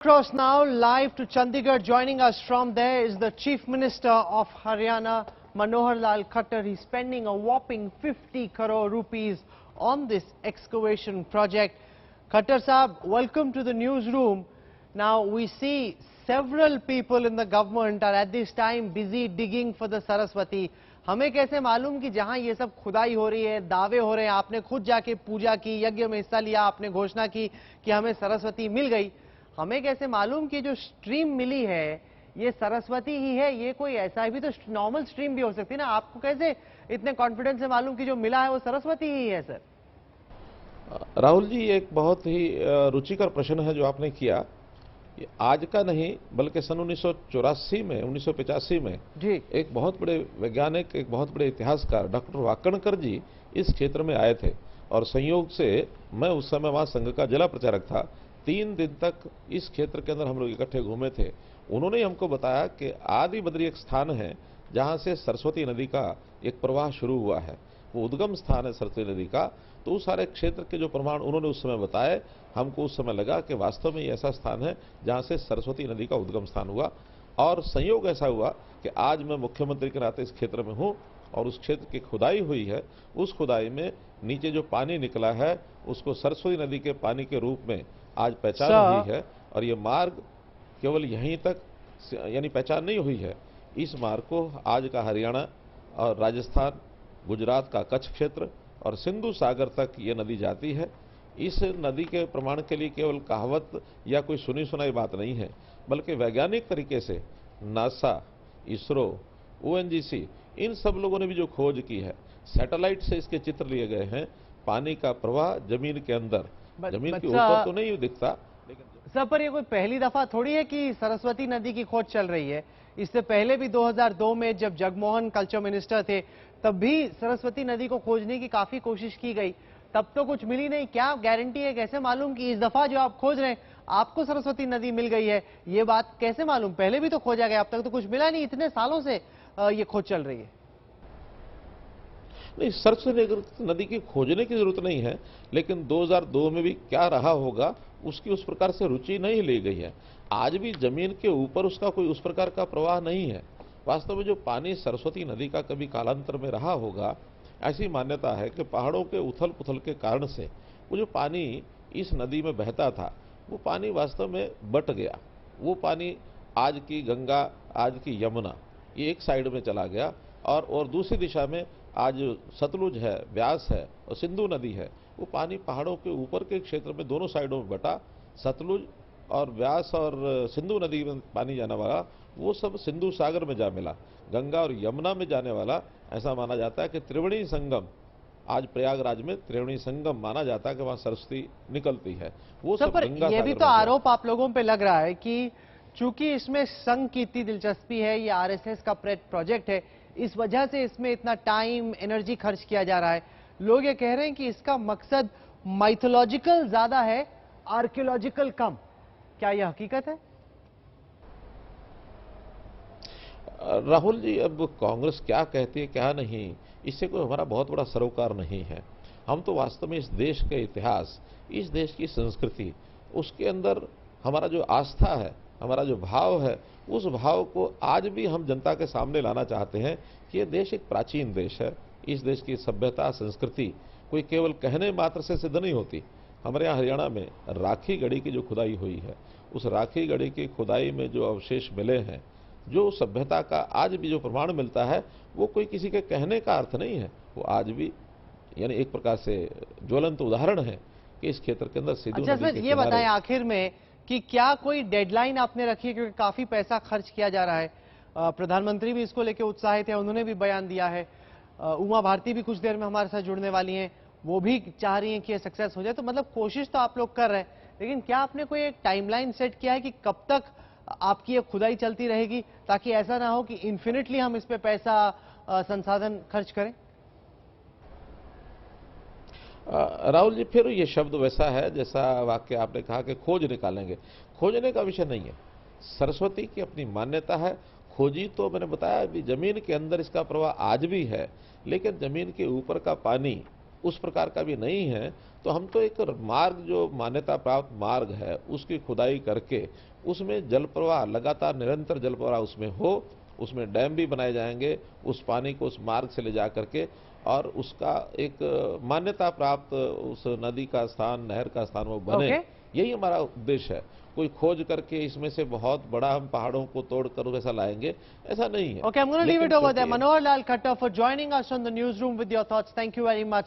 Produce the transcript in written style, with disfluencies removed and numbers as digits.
Across now, live to Chandigarh. Joining us from there is the Chief Minister of Haryana, Manohar Lal Khattar. He's spending a whopping 50 crore rupees on this excavation project. Khattar Saab, welcome to the newsroom. Now, we see several people in the government are at this time busy digging for the Saraswati. हमें कैसे मालूम कि जहां ये सब खुदाई हो रही है, दावे हो रहे हैं, आपने खुद जाके पूजा की, यज्ञ में हिस्सा लिया, आपने घोषणा की कि हमें सरस्वती मिल गई, हमें कैसे मालूम कि जो स्ट्रीम मिली है ये सरस्वती ही है? ये कोई ऐसा भी तो नॉर्मल स्ट्रीम भी हो सकती है ना। आपको कैसे इतने कॉन्फिडेंस से मालूम कि जो मिला है वो सरस्वती ही है? सर राहुल जी, एक बहुत ही रुचिकर प्रश्न है जो आपने किया। आज का नहीं बल्कि सन 1984 में 1985 में जी एक बहुत बड़े वैज्ञानिक, एक बहुत बड़े इतिहासकार डॉक्टर वाकणकर जी इस क्षेत्र में आए थे और संयोग से मैं उस समय वहां संघ का जिला प्रचारक था। 3 दिन तक इस क्षेत्र के अंदर हम लोग इकट्ठे घूमे थे। उन्होंने हमको बताया कि आदि बद्री एक स्थान है जहां से सरस्वती नदी का एक प्रवाह शुरू हुआ है, वो उद्गम स्थान है सरस्वती नदी का। तो उस सारे क्षेत्र के जो प्रमाण उन्होंने उस समय बताए, हमको उस समय लगा कि वास्तव में ये ऐसा स्थान है जहां से सरस्वती नदी का उद्गम स्थान हुआ। और संयोग ऐसा हुआ कि आज मैं मुख्यमंत्री के नाते इस क्षेत्र में हूं और उस क्षेत्र की खुदाई हुई है। उस खुदाई में नीचे जो पानी निकला है उसको सरस्वती नदी के पानी के रूप में आज पहचान हुई है। और ये मार्ग केवल यहीं तक यानी पहचान नहीं हुई है, इस मार्ग को आज का हरियाणा और राजस्थान, गुजरात का कच्छ क्षेत्र और सिंधु सागर तक ये नदी जाती है। इस नदी के प्रमाण के लिए केवल कहावत या कोई सुनी सुनाई बात नहीं है, बल्कि वैज्ञानिक तरीके से नासा, इसरो, ओएनजीसी, इन सब लोगों ने भी जो खोज की है, सैटेलाइट से इसके चित्र लिए गए हैं। पानी का प्रवाह जमीन के अंदर, जमीन के ऊपर तो नहीं दिखता, लेकिन सर पर ये कोई पहली दफा थोड़ी है कि सरस्वती नदी की खोज चल रही है। इससे पहले भी 2002 में जब जगमोहन कल्चर मिनिस्टर थे तब भी सरस्वती नदी को खोजने की काफी कोशिश की गई, तब तो कुछ मिली नहीं। क्या गारंटी है, कैसे मालूम कि इस दफा जो आप खोज रहे हैं आपको सरस्वती नदी मिल गई है? ये बात कैसे मालूम? पहले भी तो खोजा गया, अब तक तो कुछ मिला नहीं, इतने सालों से ये खोज चल रही है। नहीं, सरस्वती नदी की खोजने की जरूरत नहीं है, लेकिन 2002 में भी क्या रहा होगा उसकी उस प्रकार से रुचि नहीं ली गई है। आज भी जमीन के ऊपर उसका कोई उस प्रकार का प्रवाह नहीं है। वास्तव में जो पानी सरस्वती नदी का कभी कालांतर में रहा होगा, ऐसी मान्यता है कि पहाड़ों के उथल पुथल के कारण से वो जो पानी इस नदी में बहता था, वो पानी वास्तव में बट गया। वो पानी आज की गंगा, आज की यमुना, ये एक साइड में चला गया और दूसरी दिशा में आज सतलुज है, व्यास है और सिंधु नदी है। वो पानी पहाड़ों के ऊपर के क्षेत्र में दोनों साइडों में बटा। सतलुज और व्यास और सिंधु नदी में पानी जाने वाला वो सब सिंधु सागर में जा मिला। गंगा और यमुना में जाने वाला ऐसा माना जाता है कि त्रिवेणी संगम, आज प्रयागराज में त्रिवेणी संगम माना जाता है कि वहां सरस्वती निकलती है। वो सब गंगा ये भी तो आरोप आप लोगों पे लग रहा है कि चूंकि इसमें संघ की इतनी दिलचस्पी है, ये आरएसएस का प्रोजेक्ट है, इस वजह से इसमें इतना टाइम, एनर्जी खर्च किया जा रहा है। लोग ये कह रहे हैं कि इसका मकसद माइथोलॉजिकल ज्यादा है, आर्कियोलॉजिकल कम। क्या यह हकीकत है? राहुल जी, अब कांग्रेस क्या कहती है क्या नहीं, इससे कोई हमारा बहुत बड़ा सरोकार नहीं है। हम तो वास्तव में इस देश के इतिहास, इस देश की संस्कृति, उसके अंदर हमारा जो आस्था है, हमारा जो भाव है, उस भाव को आज भी हम जनता के सामने लाना चाहते हैं कि ये देश एक प्राचीन देश है। इस देश की सभ्यता, संस्कृति कोई केवल कहने मात्र से सिद्ध नहीं होती। हमारे यहाँ हरियाणा में राखी गढ़ी की जो खुदाई हुई है, उस राखी गढ़ी की खुदाई में जो अवशेष मिले हैं, जो सभ्यता का आज भी जो प्रमाण मिलता है, वो कोई किसी के कहने का अर्थ नहीं है। वो आज भी यानी एक प्रकार से ज्वलंत उदाहरण है कि इस क्षेत्र के अंदर सिंधु नदी के किनारे। ये बताएं आखिर में कि क्या कोई डेडलाइन आपने रखी है, क्योंकि काफी पैसा खर्च किया जा रहा है। प्रधानमंत्री भी इसको लेकर उत्साहित है, उन्होंने भी बयान दिया है। उमा भारती भी कुछ देर में हमारे साथ जुड़ने वाली हैं, वो भी चाह रही हैं कि ये सक्सेस हो जाए। तो मतलब कोशिश तो आप लोग कर रहे हैं, लेकिन क्या आपने कोई एक टाइमलाइन सेट किया है कि कब तक आपकी ये खुदाई चलती रहेगी, ताकि ऐसा ना हो कि इन्फिनिटली हम इस पे पैसा, संसाधन खर्च करें? राहुल जी, फिर ये शब्द वैसा है जैसा वाक्य आपने कहा कि खोज निकालेंगे। खोजने का विषय नहीं है। सरस्वती की अपनी मान्यता है। खोजी तो मैंने बताया भी, जमीन के अंदर इसका प्रवाह आज भी है, लेकिन जमीन के ऊपर का पानी उस प्रकार का भी नहीं है। तो हम तो एक मार्ग, जो मान्यता प्राप्त मार्ग है, उसकी खुदाई करके उसमें जल प्रवाह लगातार निरंतर जल प्रवाह उसमें हो, उसमें डैम भी बनाए जाएंगे, उस पानी को उस मार्ग से ले जा करके और उसका एक मान्यता प्राप्त उस नदी का स्थान, नहर का स्थान वो बने। Okay. यही हमारा उद्देश्य है। कोई खोज करके इसमें से बहुत बड़ा हम पहाड़ों को तोड़कर वैसा लाएंगे, ऐसा नहीं है। Okay, I'm going to leave लेकिन it over there. क्योंकि Manohar Lal Khattar for joining us on the newsroom with your thoughts. Thank you very much.